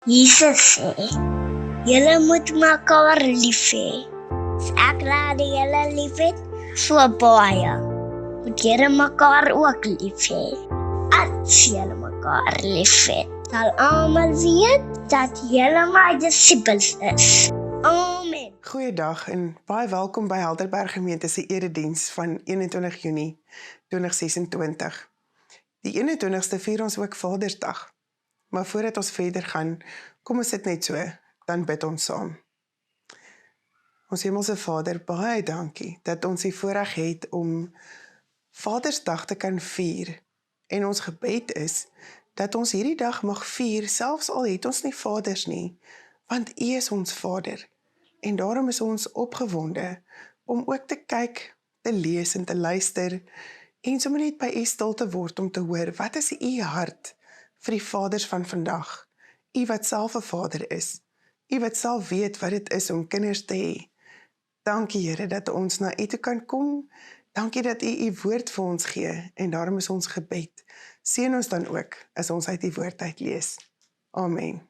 Jesus sê, julle moet mekaar lief hê. As ek raad julle lief het, so baie, moet julle mekaar ook lief hê. As julle mekaar lief het, sal almal weet dat julle my disippels is. Amen. Goeiedag en baie welkom by Helderberg Gemeente se erediens van 21 Junie 2026. Die 21ste vier ons ook Vadersdag. Maar voordat ons verder gaan, kom ons sit net so, dan bid ons saam. Ons Hemelse Vader, baie dankie dat ons die voorreg het om Vadersdag te kan vier. En ons gebed is dat ons hierdie dag mag vier, selfs al het ons nie vaders nie, want U is ons Vader. En daarom is ons opgewonde om ook te kyk, te lees en te luister en sommer net by U stil te word om te hoor, wat is U hart vir die vaders van vandag? U wat self 'n vader is, U wat self weet wat dit is om kinders te hê. Dankie Here dat ons na U toe kan kom, dankie dat U U woord vir ons gee en daarom is ons gebed. Seën ons dan ook as ons uit die woord uit lees. Amen.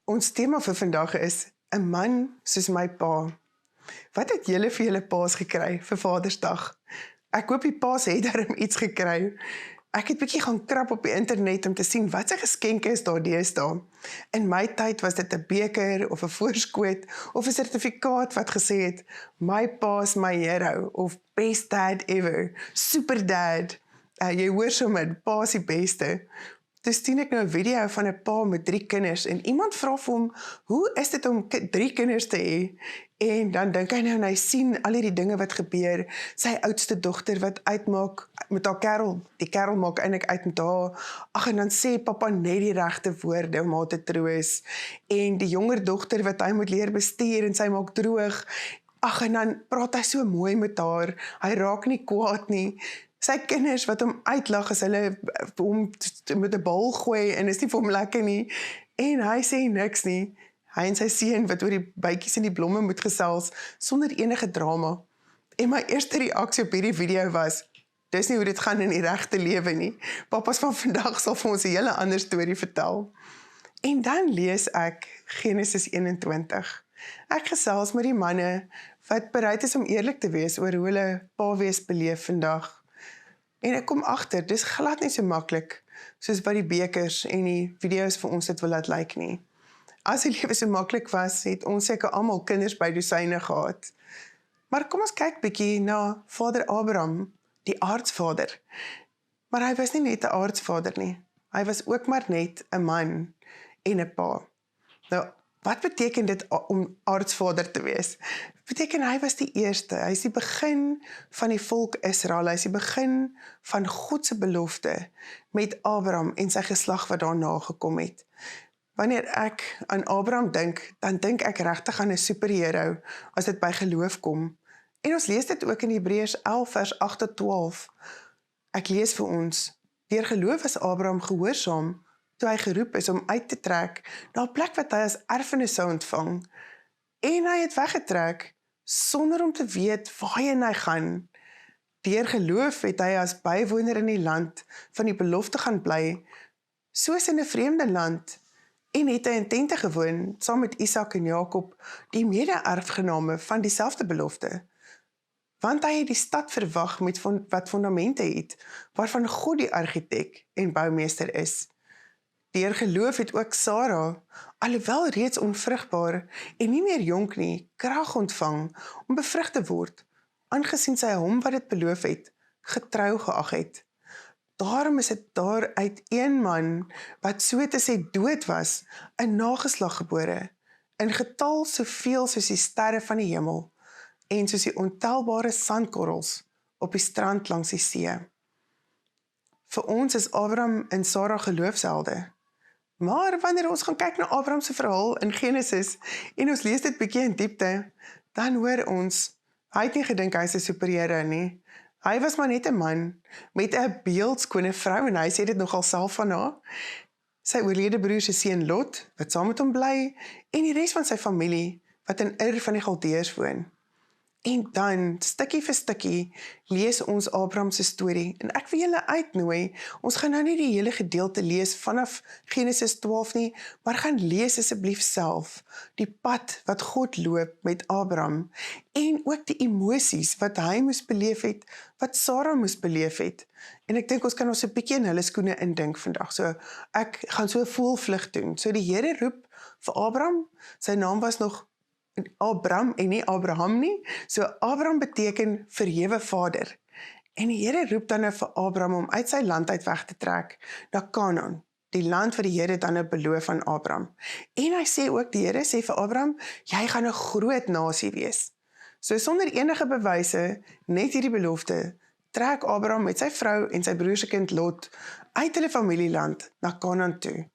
Ons tema vir vandag is 'n man soos my pa. Wat het julle vir julle paas gekry vir Vadersdag? Ek hoop die paas het darm iets gekry. Ek het bietjie gaan krap op die internet om te sien wat se geskenke is daar deesdae. In my tyd was dit 'n beker of 'n voorskoot of 'n sertifikaat wat gesê het my pa is my hero of best dad ever, super dad. Jy hoor sommer, pa is die beste. Dus sien ek nou 'n video van 'n pa met 3 kinders en iemand vra vir hom, hoe is dit om 3 kinders te hê? En dan dink hy nou en hy sien al hierdie dinge wat gebeur, sy oudste dogter wat uitmaak met haar kerel, die kerel maak eintlik uit met haar, en dan sê pappa net die regte woorde om haar te troos, en die jonger dogter wat hy moet leer bestuur en sy maak droog, en dan praat hy so mooi met haar, hy raak nie kwaad nie, sy kinders wat hom uitlag as hulle hom met 'n bal gooi en is nie vir hom lekker nie, en hy sê niks nie, hy en sy seun wat oor die bytjies en die blomme moet gesels, sonder enige drama. En my eerste reaksie op hierdie video was, dis nie hoe dit gaan in die regte lewe nie. Papas van vandag sal vir ons 'n hele ander storie vertel. En dan lees ek Genesis 21. Ek gesels met die manne wat bereid is om eerlik te wees oor hoe hulle pa wees beleef vandag. En ek kom agter, dis glad nie so maklik soos wat die bekers en die video's vir ons dit wil laat lyk nie. As die lewe so maklik was, het ons seker almal kinders by dosyne gehad. Maar kom ons kyk bietjie na Vader Abraham, die aardsvader. Maar hy was nie net 'n aardsvader nie. Hy was ook maar net 'n man en 'n pa. Nou, wat beteken dit om aardsvader te wees? Beteken hy was die eerste, hy is die begin van die volk Israel, hy is die begin van God se belofte met Abraham en sy geslag wat daarna gekom het. Wanneer ek aan Abraham dink, dan dink ek regtig aan 'n superhero as dit by geloof kom. En ons lees dit ook in Hebreërs 11 vers 8 tot 12. Ek lees vir ons, deur geloof is Abraham gehoorsaam toe hy geroep is om uit te trek na 'n plek wat hy as erfenis sou ontvang. En hy het weggetrek sonder om te weet waarheen hy gaan. Deur geloof het hy as bywoner in die land van die belofte gaan bly, soos in 'n vreemde land, en het hy in tente gewoon, saam met Isak en Jakob, die mede-erfgename van dieselfde belofte. Want hy het die stad verwag met wat fondamente het, waarvan God die argitek en boumeester is. Deur geloof het ook Sara, alhoewel reeds onvrugbaar en nie meer jonk nie, krag ontvang om bevrug te word, aangesien sy hom wat dit beloof het, getrou geag het. Daarom is dit daar uit een man, wat so te sê dood was, 'n nageslag gebore, in getal soveel soos die sterre van die hemel, en soos die ontelbare sandkorrels op die strand langs die see. Vir ons is Abraham en Sara geloofshelde. Maar wanneer ons gaan kyk na Abraham se verhaal in Genesis, en ons lees dit bietjie in diepte, dan hoor ons, hy het nie gedink hy is 'n superhero nie. Hy was maar net 'n man, met 'n beeldskone vrou, en hy sê dit nogal self van haar. Sy oorlede broer se seun Lot, wat saam met hom bly, en die res van sy familie, wat in Ur van die Galdeërs woon. En dan, stukkie vir stukkie, lees ons Abraham se storie. En ek wil julle uitnooi, ons gaan nou nie die hele gedeelte lees vanaf Genesis 12 nie, maar gaan lees asseblief self die pad wat God loop met Abraham en ook die emosies wat hy moes beleef het, wat Sarah moes beleef het. En ek dink ons kan ons 'n bietjie in hulle skoene indink vandag. So ek gaan so 'n voelvlug doen. So die Here roep vir Abraham, sy naam was nog Abram en nie Abraham nie. So Abram beteken verhewe vader. En die Here roep dan nou vir Abram om uit sy land uit weg te trek na Kanaan, die land wat die Here dan nou beloof aan Abram. En hy sê ook, die Here sê vir Abram, jy gaan 'n groot nasie wees. So sonder enige bewyse, net hierdie belofte, trek Abram met sy vrou en sy broer se kind Lot uit hulle familieland na Kanaan toe.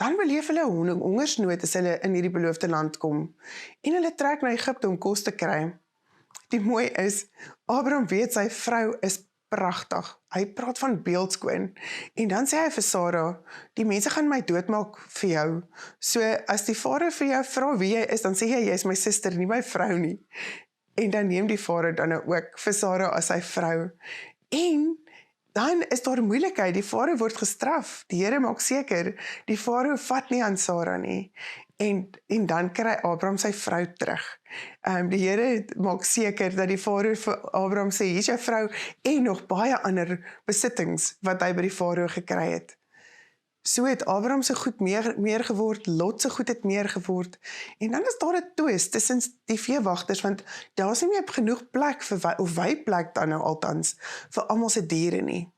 Dan beleef hulle hongersnood as hulle in hierdie beloofde land kom. En hulle trek na Egipte om kos te kry. Die mooi is, Abraham weet sy vrou is pragtig. Hy praat van beeldskoon. En dan sê hy vir Sarah, die mense gaan my doodmaak vir jou. So as die farao vir jou vra wie jy is, dan sê jy is my suster, nie my vrou nie. En dan neem die farao dan ook vir Sarah as sy vrou. En dan is daar moeilikheid, die farao word gestraf, die Here maak seker, die farao vat nie aan Sarah nie, en dan kry Abraham sy vrou terug. Die Here maak seker dat die farao vir Abraham sê, hier is jou vrou, en nog baie ander besittings, wat hy by die farao gekry het. So het Abraham se goed meer geword, Lot se goed het meer geword, en dan is daar 'n twist tussen die veewagters, want daar is nie meer genoeg plek vir of weiplek dan nou altans, vir almal se diere nie.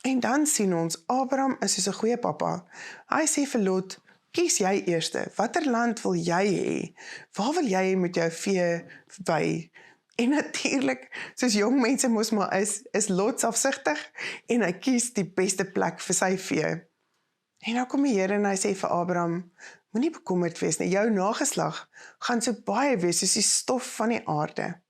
En dan sien ons, Abraham is soos 'n goeie pappa. Hy sê vir Lot, kies jy eerste, watter land wil jy hê? Waar wil jy met jou vee wei? En natuurlik, soos jong mense mos maar is Lot selfsugtig, en hy kies die beste plek vir sy vee. En nou kom die Here en hy sê vir Abraham, moenie bekommerd wees nie, jou nageslag gaan so baie wees soos die stof van die aarde.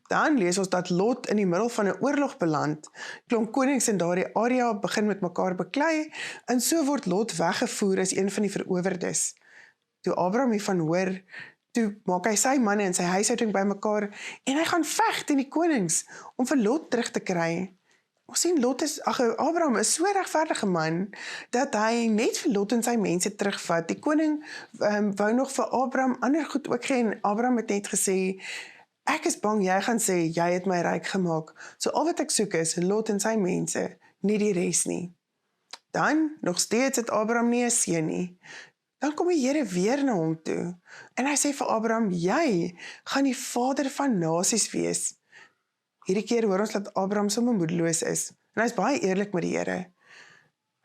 Dan lees ons dat Lot in die middel van 'n oorlog beland, klomp konings in daardie area begin met mekaar beklei, en so word Lot weggevoer as een van die verowerdes. Toe Abraham hiervan hoor, toe maak hy sy manne en sy huishouding bymekaar, en hy gaan veg teen die konings, om vir Lot terug te kry. Ons sien Abraham is so 'n regverdige man, dat hy net vir Lot en sy mense terugvat. Die koning wou nog vir Abraham ander goed ook gee, en Abraham het net gesê, ek is bang jy gaan sê, jy het my ryk gemaak. So al wat ek soek is, Lot en sy mense, nie die res nie. Dan, nog steeds het Abraham nie 'n seun nie. Dan kom die Here weer na hom toe, en hy sê vir Abraham, jy gaan die vader van nasies wees. Hierdie keer hoor ons dat Abraham sommer moedeloos is, en hy is baie eerlik met die Here.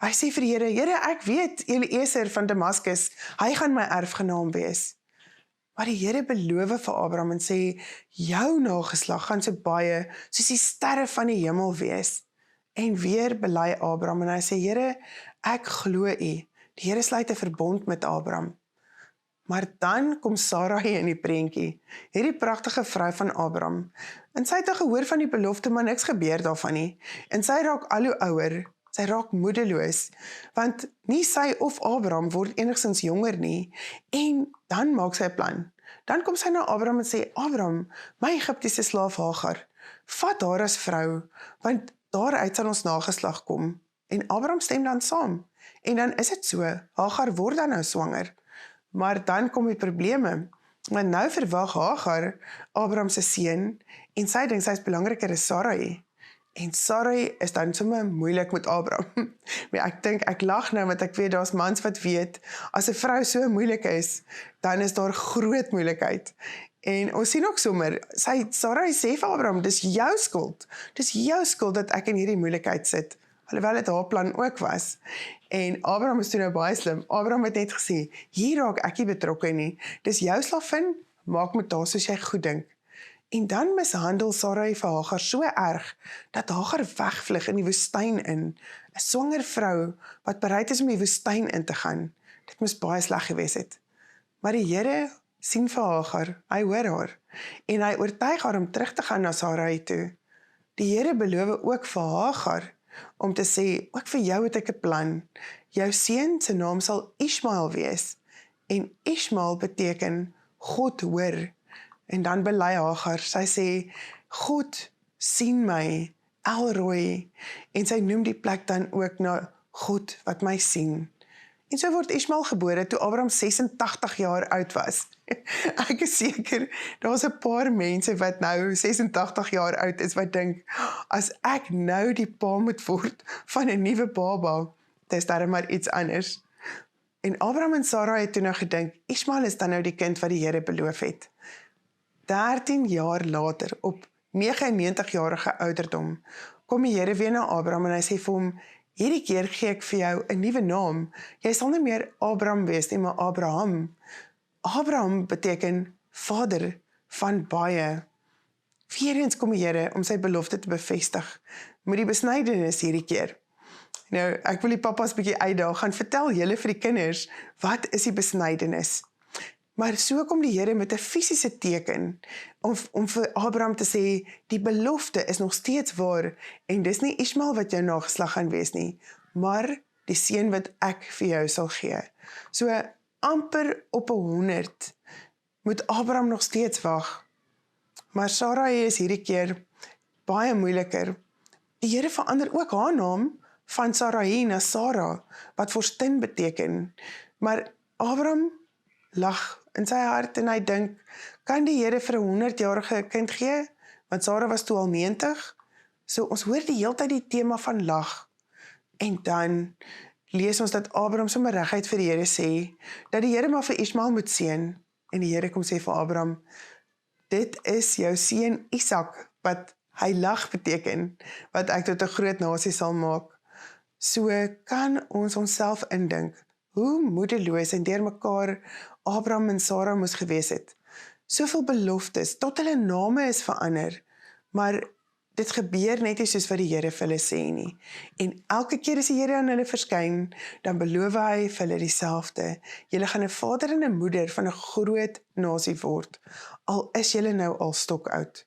Hy sê vir die Here, Here, ek weet Eliezer van Damaskus, hy gaan my erfgenaam wees. Maar die Here beloof vir Abraham en sê, jou nageslag gaan so baie soos die sterre van die hemel wees. En weer bely Abraham en hy sê, Here, ek glo U. Die Here sluit 'n verbond met Abraham. Maar dan kom Sarai in die prentjie, hierdie pragtige vrou van Abraham. En sy het al gehoor van die belofte, maar niks gebeur daarvan nie. En sy raak al hoe ouer, sy raak moedeloos, want nie sy of Abraham word enigstens jonger nie. En dan maak sy 'n plan. Dan kom sy na Abraham en sê, Abraham, my Egiptiese slaaf Hagar, vat haar as vrou, want daaruit sal ons nageslag kom. En Abraham stem dan saam. En dan is dit so, Hagar word dan nou swanger. Maar dan kom die probleme, want nou verwag Hagar, Abraham se seun, en sy dink sy is belangriker as Sarai. En Sarai is dan sommer moeilik met Abraham. Maar ek dink, ek lag nou, want ek weet, daar's mans wat weet, as 'n vrou so moeilik is, dan is daar groot moeilikheid. En ons sien ook sommer, Sarai sê vir Abraham, dis jou skuld dat ek in hierdie moeilikheid sit. Alhoewel dit haar plan ook was. En Abraham is toe nou baie slim. Abraham het net gesê, hier raak ek nie betrokke nie. Dis jou slavin, maak met haar soos jy goed dink. En dan mishandel Sarai vir Hagar so erg, dat Hagar wegvlug in die woestyn in. 'n Swanger vrou, wat bereid is om die woestyn in te gaan. Dit moes baie sleg gewees het. Maar die Here sien vir Hagar, hy hoor haar, en hy oortuig haar om terug te gaan na Sarai toe. Die Here beloof ook vir Hagar, om te sê, ook vir jou het ek 'n plan. Jou seun se naam sal Ismael wees. En Ismael beteken God hoor. En dan bely Hagar, sy sê, God sien my, El Roi, en sy noem die plek dan ook na God wat my sien. En so word Ismael gebore toe Abraham 86 jaar oud was. Ek is seker, daar's 'n paar mense wat nou 86 jaar oud is wat dink, as ek nou die pa moet word van 'n nuwe baba, dis darem maar iets anders. En Abraham en Sarah het toe nou gedink, Ismael is dan nou die kind wat die Here beloof het. 13 jaar later, op 99-jarige ouderdom, kom die Here weer na Abraham en hy sê vir hom, hierdie keer gee ek vir jou 'n nuwe naam. Jy sal nie meer Abraham wees nie, maar Abraham. Abraham beteken vader van baie. Weereens kom die Here om sy belofte te bevestig met die besnydenis hierdie keer. Nou, ek wil die papas bietjie uitdaag, gaan vertel julle vir die kinders, wat is die besnydenis? Maar so kom die Here met 'n fisiese teken om vir Abraham te sê, die belofte is nog steeds waar en dis nie Ismael wat jou nageslag gaan wees nie, maar die seun wat ek vir jou sal gee. So amper op 100 moet Abraham nog steeds wag. Maar Sarai is hierdie keer baie moeiliker. Die Here verander ook haar naam van Sarai na Sarah, wat vorstin beteken. Maar Abraham lag in sy hart en hy dink, kan die Here vir 'n 100-jarige kind gee? Want Sarah was toe al 90. So ons hoor die hele tyd die tema van lag. En dan lees ons dat Abraham sommer reguit vir die Here sê, dat die Here maar vir Ismael moet seën. En die Here kom sê vir Abraham, dit is jou seun Isak, wat hy lag beteken, wat ek tot 'n groot nasie sal maak. So kan ons onsself indink, hoe moedeloos en deur mekaar Abraham en Sarah moes gewees het. Soveel beloftes, tot hulle name is verander, maar dit gebeur net nie soos wat die Here vir hulle sê nie. En elke keer as die Here aan hulle verskyn, dan beloof hy vir hulle dieselfde. Julle gaan 'n vader en 'n moeder van 'n groot nasie word, al is julle nou al stokoud.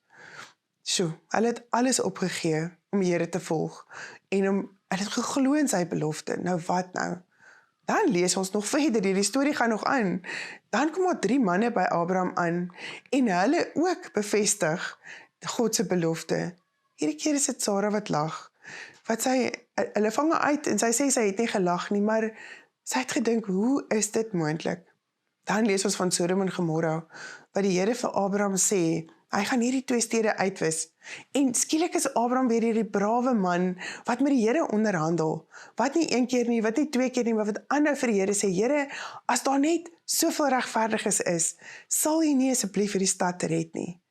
So, hulle het alles opgegee om die Here te volg, en hulle het geglo in sy belofte. Nou wat nou? Dan lees ons nog verder, die storie gaan nog aan. Dan kom daar 3 manne by Abraham aan, en hulle ook bevestig God se belofte. Hierdie keer is dit Sarah wat lag. Hulle vang uit, en sy sê sy het nie gelag nie, maar sy het gedink, hoe is dit moontlik? Dan lees ons van Sodom en Gomorra, wat die Here vir Abraham sê, hy gaan hierdie 2 stede uitwis. En skielik is Abraham weer hierdie brawe man, wat met die Here onderhandel. Wat nie 1 keer nie, wat nie 2 keer nie, maar wat aanhou vir die Here sê, Here, as daar net soveel regverdiges is, sal U nie asseblief vir die stad red nie.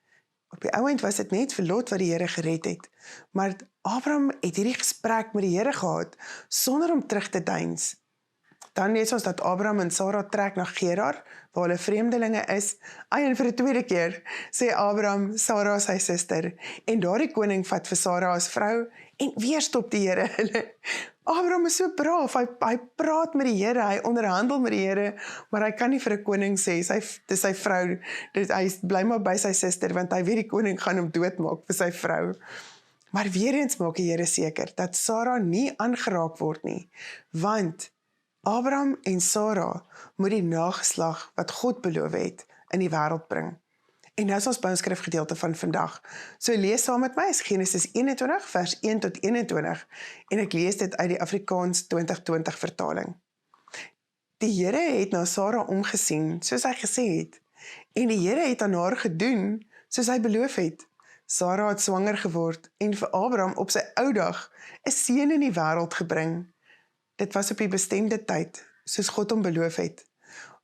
Op die ouend was dit net vir Lot wat die Here gered het. Maar Abraham het hierdie gesprek met die Here gehad, sonder om terug te deins. Dan lees ons dat Abraham en Sarah trek na Gerar, waar hulle vreemdelinge is. En vir die 2de keer sê Abraham, Sarah sy suster, en daardie koning vat vir Sarah as vrou, en weer stop die Here hulle. Abraham is so braaf, hy praat met die Here, hy onderhandel met die Here, maar hy kan nie vir 'n koning sê, dis sy vrou, hy bly maar by sy suster, want hy weet die koning gaan hom doodmaak vir sy vrou. Maar weer eens maak die Here seker, dat Sarah nie aangeraak word nie, want Abraham en Sarah moet die nageslag wat God beloof het in die wêreld bring. En nou is ons by ons skrifgedeelte van vandag. So lees saam met my, is Genesis 21 vers 1 tot 21 en ek lees dit uit die Afrikaans 2020 vertaling. Die Here het na Sarah omgesien soos hy gesê het, en die Here het aan haar gedoen soos hy beloof het. Sarah het swanger geword en vir Abraham op sy ou dag 'n seun in die wêreld gebring. Dit was op die bestemde tyd, soos God hom beloof het.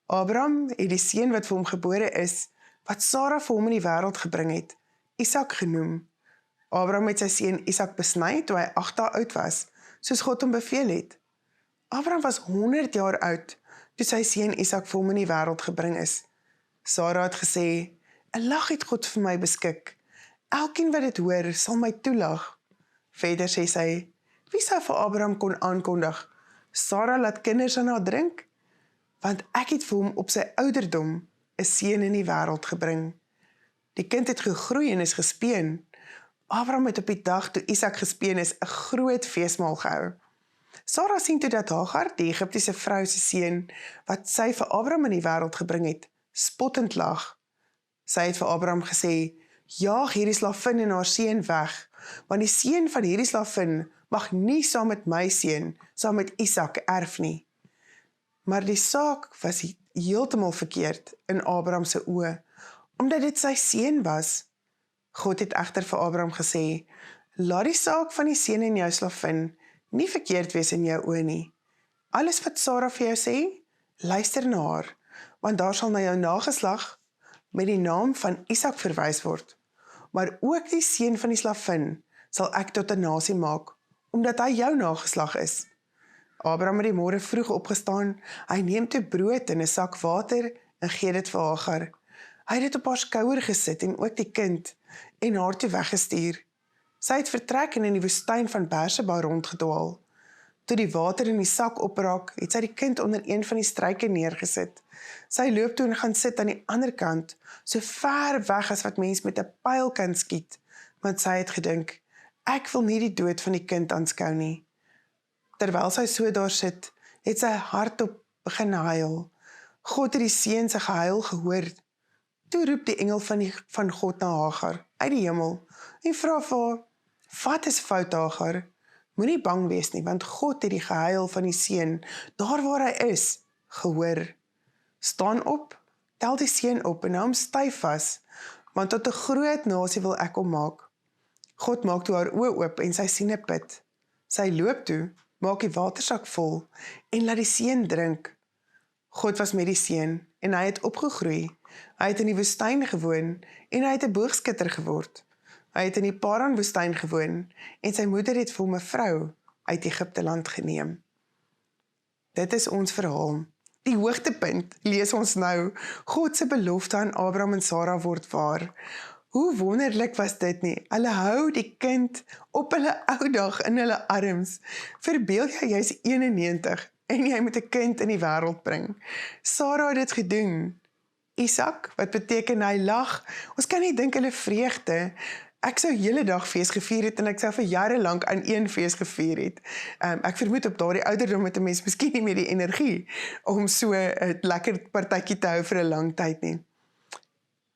Abraham het die seun wat vir hom gebore is, wat Sarah vir hom in die wêreld gebring het, Isak genoem. Abraham het sy seun Isak besny toe hy 8 dae oud was, soos God hom beveel het. Abraham was 100 jaar oud, toe sy seun Isak vir hom in die wêreld gebring is. Sarah het gesê, 'n lag het God vir my beskik. Elkeen wat dit hoor, sal my toelag. Verder sê sy, wie sou vir Abraham kon aankondig? Sarah laat kinders aan haar drink, want ek het vir hom op sy ouderdom 'n seun in die wêreld gebring. Die kind het gegroei en is gespeen. Abraham het op die dag toe Isak gespeen is, 'n groot feesmaal gehou. Sarah sien toe dat Hagar, die Egiptiese vrou se seun, wat sy vir Abraham in die wêreld gebring het, spottend lag. Sy het vir Abraham gesê, jaag hierdie slavin en haar seun weg, want die seun van hierdie slavin mag nie saam met my seun, saam met Isak erf nie. Maar die saak was heeltemal verkeerd in Abraham se oë, omdat dit sy seun was. God het egter vir Abraham gesê, laat die saak van die seun en jou slavin nie verkeerd wees in jou oë nie. Alles wat Sara vir jou sê, luister na haar, want daar sal na jou nageslag met die naam van Isak verwys word. Maar ook die seun van die slavin sal ek tot 'n nasie maak, omdat hy jou nageslag is. Abraham het die môre vroeg opgestaan, hy neem toe brood en 'n sak water en gee dit vir Hagar. Hy het dit op haar skouer gesit en ook die kind en haar toe weggestuur. Sy het vertrek en in die woestyn van Berseba rondgedwaal. Toe die water in die sak opraak, het sy die kind onder een van die struike neergesit. Sy loop toe en gaan sit aan die ander kant, so ver weg as wat mens met 'n pyl kan skiet, want sy het gedink, ek wil nie die dood van die kind aanskou nie. Terwyl sy so daar sit, het sy hardop begin huil. God het die seun se gehuil gehoor. Toe roep die engel van God na Hagar uit die hemel en vra vir haar, wat is fout Hagar? Moenie bang wees nie, want God het die gehuil van die seun, daar waar hy is, gehoor. Staan op, tel die seun op en hou hom styf vas, want tot 'n groot nasie wil ek hom maak. God maak toe haar oë oop en sy sien 'n put. Sy loop toe, maak die watersak vol en laat die seun drink. God was met die seun en hy het opgegroei. Hy het in die woestyn gewoon en hy het 'n boogskutter geword. Hy het in die Paran woestyn gewoon en sy moeder het vir hom 'n vrou uit Egipte land geneem. Dit is ons verhaal. Die hoogtepunt lees ons nou. God se belofte aan Abraham en Sara word waar. Hoe wonderlik was dit nie? Hulle hou die kind op hulle ou dag in hulle arms. Verbeel jy's 91 en jy moet 'n kind in die wêreld bring. Sara het dit gedoen. Isak, wat beteken hy lag. Ons kan nie dink hulle vreugde. Ek sou hele dag fees gevier het en ek sou vir jare lank aan een fees gevier het. Ek vermoed op daardie ouderdom het 'n mens miskien nie meer die energie om so 'n lekker partytjie te hou vir 'n lang tyd nie.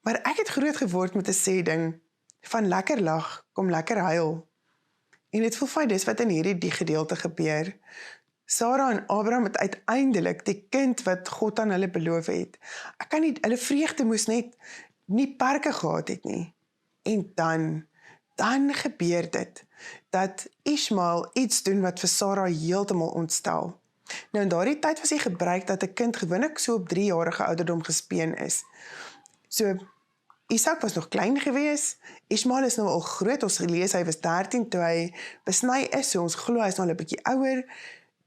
Maar ek het groot geword met 'n sê ding, van lekker lag kom lekker huil. En dit voel vir my dis wat in die gedeelte gebeur. Sara en Abraham het uiteindelik die kind wat God aan hulle beloof het. Ek kan nie, hulle vreugde moes net nie perke gehad het nie. En dan gebeur dit, dat Ismael iets doen wat vir Sara heeltemal ontstel. Nou in daardie tyd was die gebruik dat 'n kind gewoonlik so op 3-jarige ouderdom gespeen is. So, Isak was nog klein gewees, Ismael is nou al groot, ons gelees hy was 13 toe hy besny is, so ons glo hy is nou 'n bietjie ouer,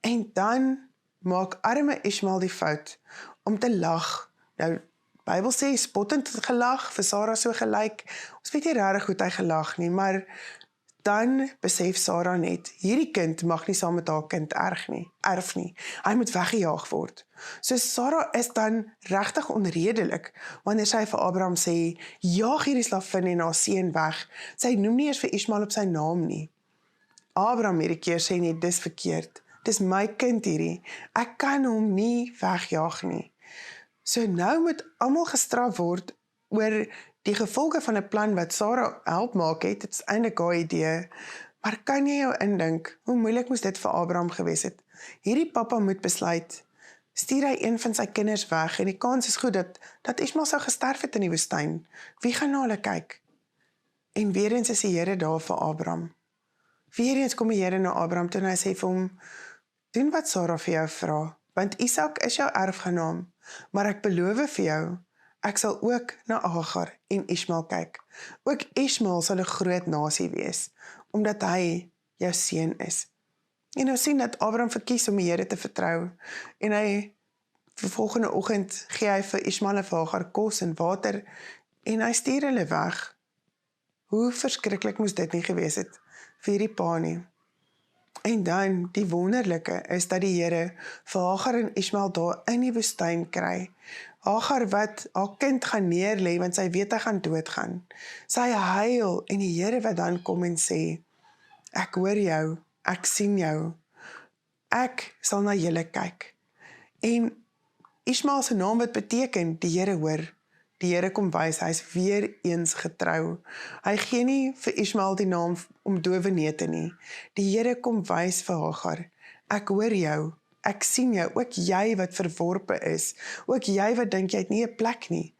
en dan maak arme Ismael die fout om te lag. Nou, Bybel sê spottend gelag, vir Sara so gelyk. Ons weet nie regtig hoe hy gelag nie, maar dan besef Sara net, hierdie kind mag nie saam met haar kind erf nie. Hy moet weggejaag word. So Sara is dan regtig onredelik wanneer sy vir Abraham sê, jaag hierdie slavin en haar seun weg. Sy noem nie eers vir Ismael op sy naam nie. Abraham hierdie keer sê net, dis verkeerd. Dis my kind hierdie. Ek kan hom nie wegjaag nie. So nou moet almal gestraf word oor die gevolge van 'n plan wat Sara help maak het. Dit is eintlik haar idee. Maar kan jy jou indink, hoe moeilik moes dit vir Abraham gewees het? Hierdie pappa moet besluit, stuur hy een van sy kinders weg en die kans is goed dat Ismael sou gesterf het in die woestyn. Wie gaan na hulle kyk? En weer eens is die Here daar vir Abraham. Weer eens kom die Here na Abraham toe en hy sê vir hom, doen wat Sara vir jou vra, want Isak is jou erfgenaam, maar ek beloof vir jou, ek sal ook na Hagar en Ismael kyk. Ook Ismael sal 'n groot nasie wees, omdat hy jou seun is. En nou sien dat Abraham verkies om die Here te vertrou, en hy, vir volgende oggend, gee hy vir Ismael en vir Hagar kos en water, en hy stuur hulle weg. Hoe verskriklik moes dit nie gewees het, vir die pa nie. En dan, die wonderlike is dat die Here vir Hagar en Ismael daar in die woestyn kry. Hagar wat haar kind gaan neerlê, want sy weet hy gaan doodgaan. Sy huil en die Here wat dan kom en sê, ek hoor jou, ek sien jou, ek sal na julle kyk. En Ismael se naam wat beteken, die Here hoor, Die Here kom wys, hy is weer eens getrou. Hy gee nie vir Ismael die naam om dowe neete nie. Die Here kom wys vir Hagar, ek hoor jou, ek sien jou, ook jy wat verworpe is, ook jy wat dink jy het nie 'n plek nie.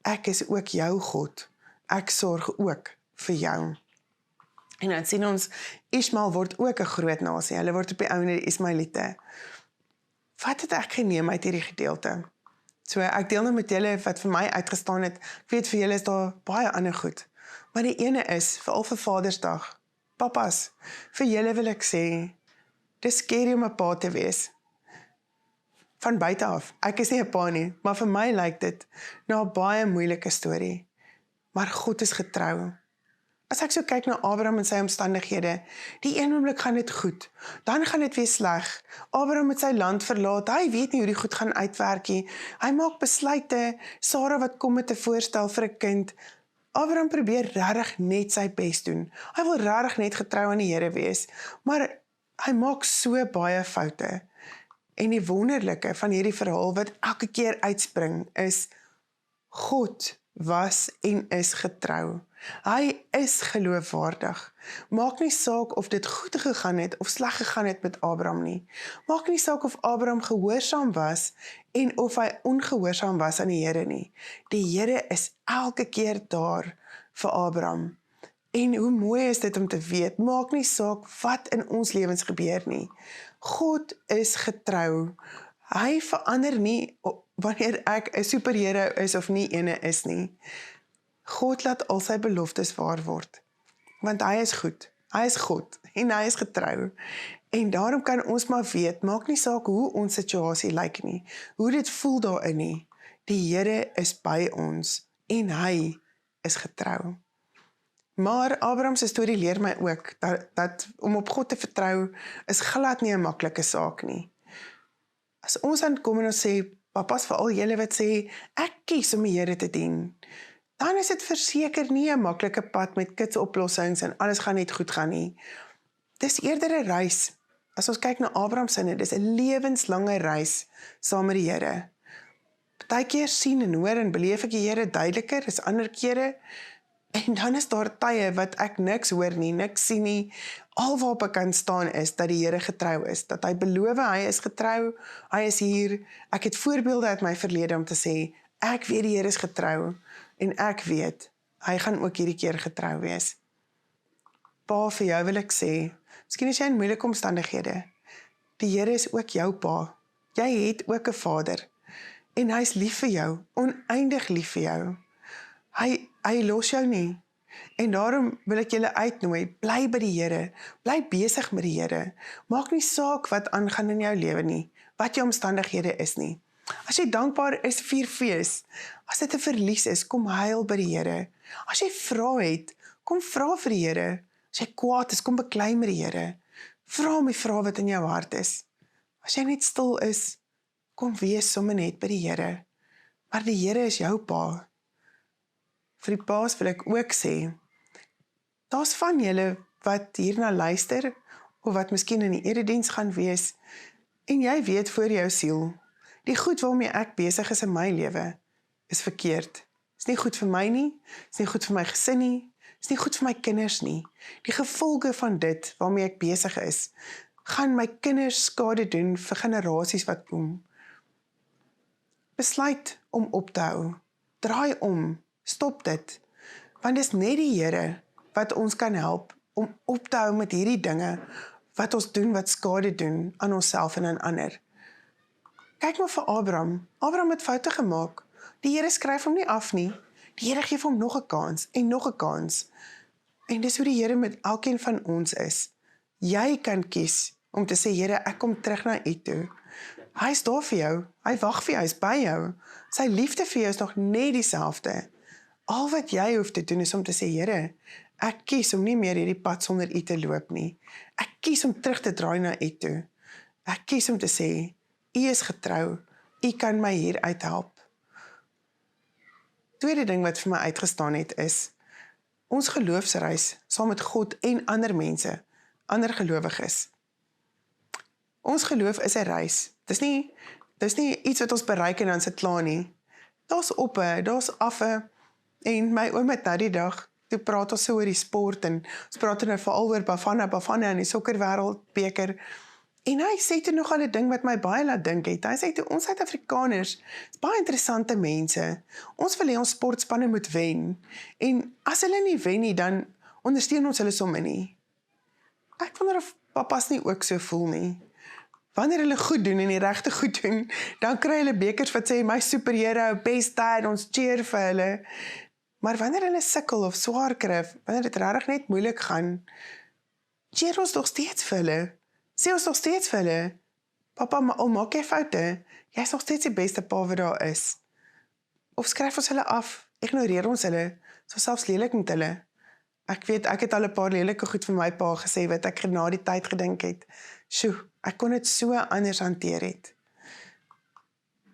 Ek is ook jou God, ek sorg ook vir jou. En dan sien ons, Ismael word ook 'n groot nasie, hulle word op die einde die Ismaelite. Wat het ek geneem uit hierdie gedeelte? So ek deel nou met julle wat vir my uitgestaan het, ek weet vir julle is daar baie ander goed, maar die ene is, veral vir Vadersdag, papas, vir julle wil ek sê, dis scary om 'n pa te wees, van buite af, ek is nie 'n pa nie, maar vir my lyk dit na 'n baie moeilike storie, maar God is getrou. As ek so kyk na Abraham en sy omstandighede, die een oomblik gaan dit goed, dan gaan dit weer sleg. Abraham het sy land verlaat, hy weet nie hoe die goed gaan uitwerk nie. Hy maak besluite, Sara wat kom met 'n voorstel vir 'n kind. Abraham probeer regtig net sy bes doen. Hy wil regtig net getrou aan die Here wees, maar hy maak so baie foute. En die wonderlike van hierdie verhaal wat elke keer uitspring is, God was en is getrou. Hy is geloofwaardig. Maak nie saak of dit goed gegaan het of sleg gegaan het met Abraham nie. Maak nie saak of Abraham gehoorsaam was en of hy ongehoorsaam was aan die Here nie. Die Here is elke keer daar vir Abraham. En hoe mooi is dit om te weet, maak nie saak wat in ons lewens gebeur nie. God is getrou. Hy verander nie wanneer ek 'n superheld is of nie ene is nie. God laat al sy beloftes waar word, want hy is goed, hy is God en hy is getrou. En daarom kan ons maar weet, maak nie saak hoe ons situasie lyk nie, hoe dit voel daarin nie, die Here is by ons en hy is getrou. Maar Abraham se storie leer my ook, dat om op God te vertrou is glad nie 'n maklike saak nie. As ons aan kom en ons sê, papas vir al julle wat sê, ek kies om die Here te dien, dan is dit verseker nie 'n maklike pad met kitsoplossings en alles gaan net goed gaan nie. Dis eerder 'n reis. As ons kyk na Abraham se, dis 'n lewenslange reis saam met die Here. Partykeer sien en hoor en beleef ek die Here duideliker, is ander kere, en dan is daar tye wat ek niks hoor nie, niks sien nie. Al waarop ek kan staan is dat die Here getrou is, dat hy beloof hy is getrou, hy is hier. Ek het voorbeelde uit my verlede om te sê, ek weet die Here is getrou, en ek weet, hy gaan ook hierdie keer getrou wees. Pa, vir jou wil ek sê, miskien is jy in moeilike omstandighede, die Here is ook jou pa, jy het ook 'n Vader, en hy is lief vir jou, oneindig lief vir jou. Hy los jou nie, en daarom wil ek julle uitnooi, bly by die Here, bly besig met die Here, maak nie saak wat aangaan in jou lewe nie, wat jou omstandighede is nie. As jy dankbaar is, vier fees. As dit 'n verlies is, kom huil by die Here. As jy vra het, kom vra vir die Here. As jy kwaad is, kom beklei met die Here. Vra om die vrae wat in jou hart is. As jy net stil is, kom wees sommer net by die Here. Maar die Here is jou pa. Vir die paas wil ek ook sê, daar's van julle wat hierna luister, of wat miskien in die erediens gaan wees, en jy weet voor jou siel, die goed waarmee ek besig is in my lewe, is verkeerd. Is nie goed vir my nie, is nie goed vir my gesin nie, is nie goed vir my kinders nie. Die gevolge van dit waarmee ek besig is, gaan my kinders skade doen vir generasies wat kom. Besluit om op te hou. Draai om, stop dit. Want dis net die Here wat ons kan help om op te hou met hierdie dinge wat ons doen wat skade doen aan onsself en aan ander. Kyk maar vir Abraham. Abraham het foute gemaak. Die Here skryf hom nie af nie. Die Here gee hom nog 'n kans en nog 'n kans. En dis hoe die Here met elkeen van ons is. Jy kan kies om te sê, Here, ek kom terug na U toe. Hy is daar vir jou. Hy wag vir jou, hy is by jou. Sy liefde vir jou is nog net dieselfde. Al wat jy hoef te doen is om te sê, Here, ek kies om nie meer hierdie pad sonder U te loop nie. Ek kies om terug te draai na U toe. Ek kies om te sê, U is getrou, U kan my hier uithelp. Tweede ding wat vir my uitgestaan het is, ons geloofsreis saam met God en ander mense, ander gelowiges. Ons geloof is 'n reis. Dis nie iets wat ons bereik en dan sit klaar nie. daar's oppe, daar's affe, en my oom het nou die dag, toe praat ons so oor die sport, en ons praat nou veral oor Bafana in die sokkerwêreldbeker, en hy sê toe nogal 'n ding wat my baie laat dink het. Hy sê toe, ons Suid-Afrikaners is baie interessante mense. Ons wil hê ons sportspanne moet wen. En as hulle nie wen nie, dan ondersteun ons hulle sommer nie. Ek wonder of papas nie ook so voel nie. Wanneer hulle goed doen en die regte goed doen, dan kry hulle bekers wat sê, my superhero, best dad, ons cheer vir hulle. Maar wanneer hulle sukkel of swaar kry, wanneer dit regtig net moeilik gaan, cheer ons nog steeds vir hulle. Sê ons nog steeds vir hulle, papa, al maak jy foute, jy is nog steeds die beste pa wat daar is. Of skryf ons hulle af, ignoreer ons hulle, so selfs lelik met hulle. Ek weet, ek het al 'n paar lelike goed vir my pa gesê, wat ek na die tyd gedink het. Sjoe, ek kon dit so anders hanteer het.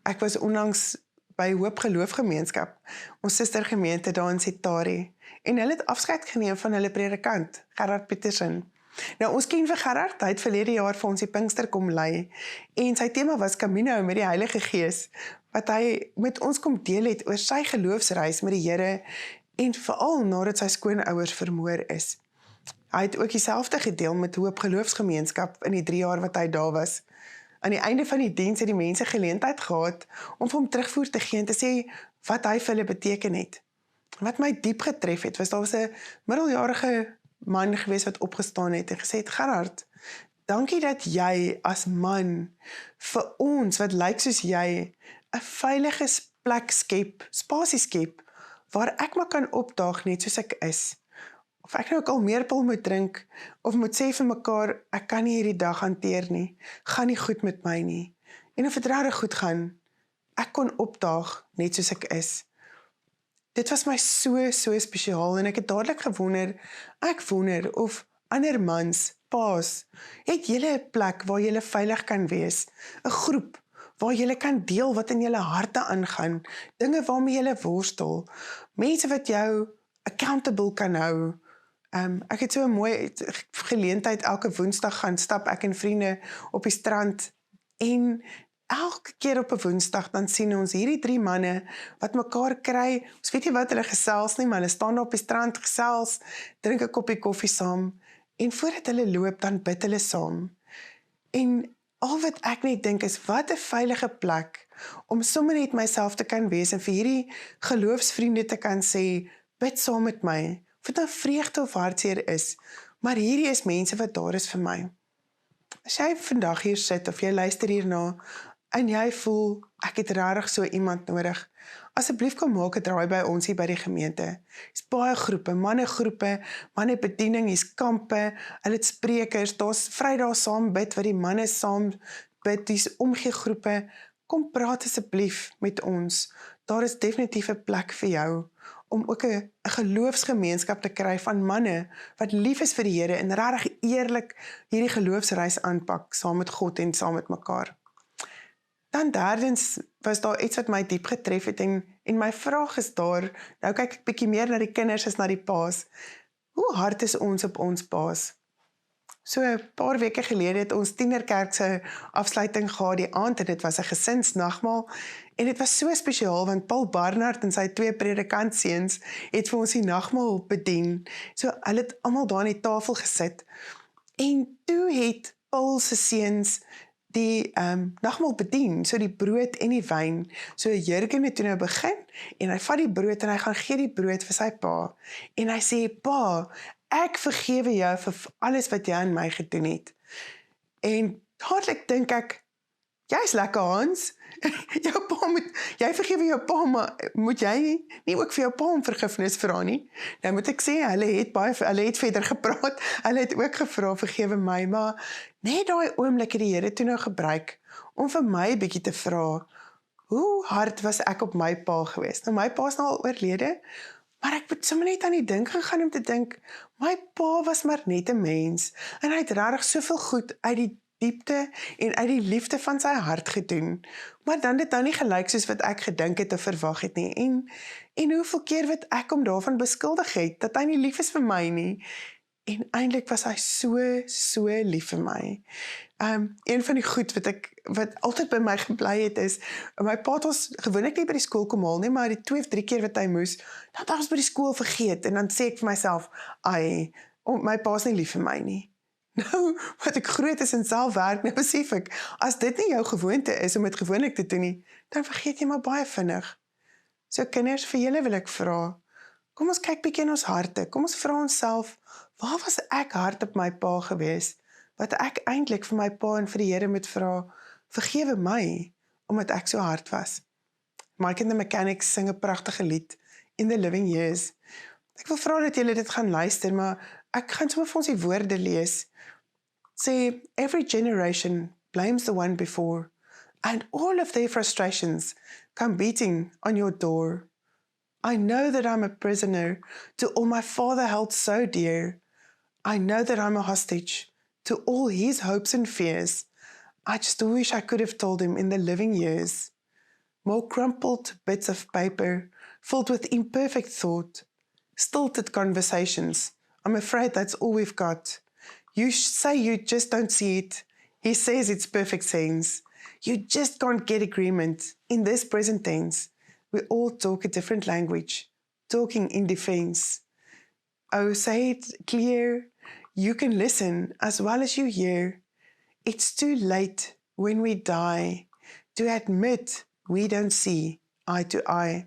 Ek was onlangs by Hoop Geloofgemeenskap, ons sustergemeente daar in Setari, en hulle het afskeid geneem van hulle predikant, Gerard Petersen. Nou, ons ken vir Gerard, hy het verlede jaar vir ons die Pinkster kom lei, en sy tema was Camino met die Heilige Gees, wat hy met ons kom deel het oor sy geloofsreis met die Here, en veral nadat sy skoonouers vermoor is. Hy het ook dieselfde gedeel met Hoop Geloofsgemeenskap in die 3 jaar wat hy daar was. Aan die einde van die diens het die mense geleentheid gehad om vir hom terugvoer te gee en te sê wat hy vir hulle beteken het. Wat my diep getref het, was daar was 'n middeljarige man gewees wat opgestaan het en gesê het, Gerard, dankie dat jy as man vir ons wat lyk soos jy 'n veilige plek skep, spasie skep, waar ek maar kan opdaag net soos ek is. Of ek nou ook al meerpil moet drink, of moet sê vir mekaar, ek kan nie hierdie dag hanteer nie, gaan nie goed met my nie. En of het regtig goed gaan, ek kon opdaag net soos ek is. Dit was my so spesiaal, en ek het dadelik gewonder, ek wonder of ander mans, paas, het julle 'n plek waar julle veilig kan wees, 'n groep, waar julle kan deel wat in julle harte aangaan, dinge waarmee julle worstel, mense wat jou accountable kan hou. Ek het so 'n mooi geleentheid, elke Woensdag gaan stap ek en vriende op die strand, en elke keer op 'n Woensdag dan sien ons hierdie 3 manne wat mekaar kry, ons weet nie wat hulle gesels nie, maar hulle staan daar op die strand gesels, drink 'n koppie koffie saam, en voordat hulle loop, dan bid hulle saam. En al wat ek net dink is, wat 'n veilige plek, om sommer net myself te kan wees, en vir hierdie geloofsvriende te kan sê, bid saam met my, of dit nou vreugde of hartseer is, maar hierdie is mense wat daar is vir my. As jy vandag hier sit, of jy luister hierna, en jy voel, ek het regtig so iemand nodig, asseblief kom maak 'n draai by ons hier by die gemeente. Dis baie groepe, manne bediening, hier's kampe, hulle het sprekers, daar's Vrydag saam bid, wat die manne saam bid, dis omgee groepe, kom praat asseblief met ons, daar is definitief 'n plek vir jou, om ook 'n geloofsgemeenskap te kry van manne, wat lief is vir die Here, en regtig eerlik hierdie geloofsreis aanpak, saam met God en saam met mekaar. Dan derdens was daar iets wat my diep getref het, en my vraag is daar, nou kyk ek bietjie meer na die kinders as na die paas, hoe hard is ons op ons paas? So 'n paar weke gelede het ons tienerkerk se afsluiting gehad die aand, en dit was 'n gesinsnagmaal, en dit was so spesiaal, want Paul Barnard en sy 2 predikantseuns het vir ons die nagmaal bedien, so hulle het almal daar aan die tafel gesit, en toe het Paul se seuns die nagmaal bedien, so die brood en die wyn. So Jurgen het toe nou begin, en hy vat die brood, en hy gaan gee die brood vir sy pa, en hy sê, pa, ek vergewe jou vir alles wat jy aan my gedoen het. En dadelik dink ek, jy's lekker Hans, jy vergewe jou pa, maar moet jy nie ook vir jou pa om vergifnis vra nie? Nou moet ek sê, hulle het verder gepraat, hulle het ook gevra, vergewe my, maar net daai oomblik het die Here toe nou gebruik, om vir my 'n bietjie te vra, hoe hard was ek op my pa gewees? Nou my pa is nou al oorlede, maar ek moet sommer net aan die ding gegaan om te dink, my pa was maar net 'n mens, en hy het regtig soveel goed uit die diepte en uit die liefde van sy hart gedoen, maar dan dit nou nie gelyk soos wat ek gedink het of verwag het nie, en hoeveel keer wat ek hom daarvan beskuldig het, dat hy nie lief is vir my nie, En eintlik was hy so lief vir my. Een van die goed wat altyd by my gebly het is, my pa het ons gewoonlik nie by die skool kom haal nie, maar die 2 of 3 keer wat hy moes, dan het ons by die skool vergeet, en dan sê ek vir myself, my pa is nie lief vir my nie. Nou, wat ek groot is en self werk, nou besef ek, as dit nie jou gewoonte is om dit gewoonlik te doen nie, dan vergeet jy maar baie vinnig. So kinders, vir julle wil ek vra, kom ons kyk bietjie in ons harte, kom ons vra onsself, waar was ek hard op my pa gewees, wat ek eintlik vir my pa en vir die Here moet vra, vergewe my, omdat ek so hard was. Mike and the Mechanics sing 'n pragtige lied, In the Living Years. Ek wil vra dat julle dit gaan luister, maar ek gaan sommer vir ons die woorde lees. Sê, every generation blames the one before, and all of their frustrations come beating on your door. I know that I'm a prisoner to all my father held so dear. I know that I'm a hostage to all his hopes and fears. I just wish I could have told him in the living years. More crumpled bits of paper filled with imperfect thought, stilted conversations. I'm afraid that's all we've got. You say you just don't see it. He says it's perfect sense. You just can't get agreement in this present tense. We all talk a different language, talking in defense. Oh, say it clear. You can listen as well as you hear. It's too late when we die to admit we don't see eye to eye.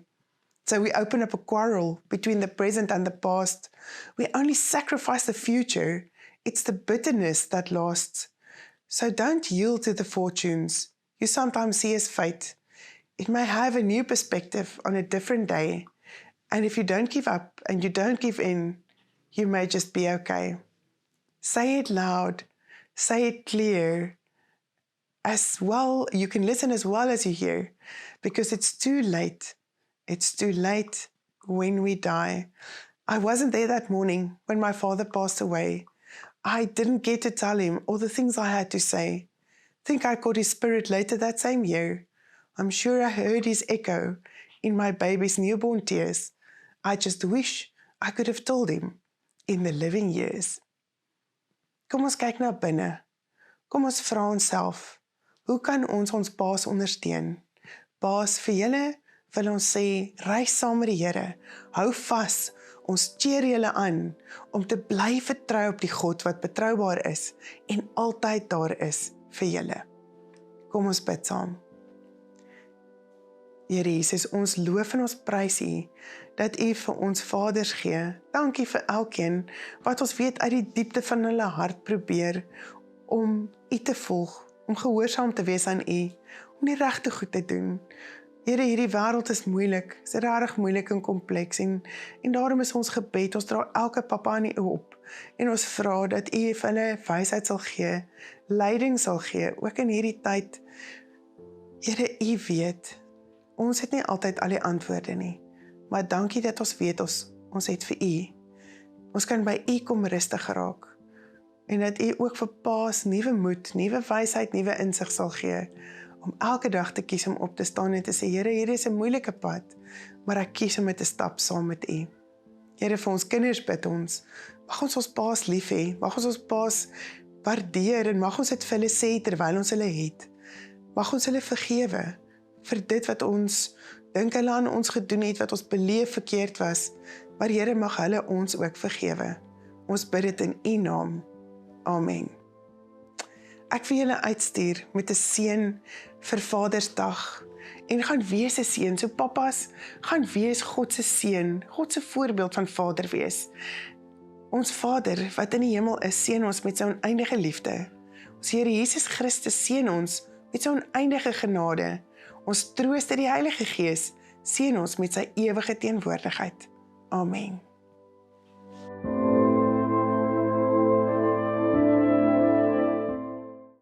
So we open up a quarrel between the present and the past. We only sacrifice the future. It's the bitterness that lasts. So don't yield to the fortunes you sometimes see as fate. It may have a new perspective on a different day. And if you don't give up and you don't give in, you may just be okay. Say it loud, say it clear. As well, you can listen as well as you hear, because it's too late. It's too late when we die. I wasn't there that morning when my father passed away. I didn't get to tell him all the things I had to say. Think I caught his spirit later that same year. I'm sure I heard his echo in my baby's newborn tears. I just wish I could have told him in the living years. Kom ons kyk na binne. Kom ons vra onsself, hoe kan ons paas ondersteun? Paas, vir julle wil ons sê, reis saam met die Here, hou vas, ons cheer julle aan, om te bly vertrou op die God wat betroubaar is, en altyd daar is vir julle. Kom ons bid saam. Here Jesus, ons loof en ons prys U, dat U vir ons vaders gee. Dankie vir elkeen, wat ons weet uit die diepte van hulle hart probeer, om U te volg, om gehoorsaam te wees aan U, om die regte goed te doen. Here, hierdie wêreld is moeilik, is regtig moeilik en kompleks, en daarom is ons gebed, ons dra elke papa aan U op, en ons vra dat U vir hulle wysheid sal gee, leiding sal gee, ook in hierdie tyd. Here, U weet, ons het nie altyd al die antwoorde nie, maar dankie dat ons weet, ons het vir U. Ons kan by U kom rustig geraak, en dat U ook vir paas nuwe moed, nuwe wysheid, nuwe insig sal gee, om elke dag te kies om op te staan en te sê, Here, hier is 'n moeilike pad, maar ek kies om te stap saam met U. Here, vir ons kinders bid ons, mag ons paas lief hê, mag ons paas waardeer, en mag ons dit vir hulle sê terwyl ons hulle het. Mag ons hulle vergewe, vir dit wat ons dink hulle aan ons gedoen het, wat ons beleef verkeerd was, maar Here, mag hulle ons ook vergewe. Ons bid dit in U naam. Amen. Ek wil julle uitstuur met 'n seën vir Vadersdag, en gaan wees 'n seën, so papas, gaan wees God se seën, God se voorbeeld van vader wees. Ons Vader wat in die hemel is, seën ons met sy oneindige liefde. Ons Here Jesus Christus seën ons met sy oneindige genade. Ons trooster die Heilige Gees seën ons met sy ewige teenwoordigheid. Amen.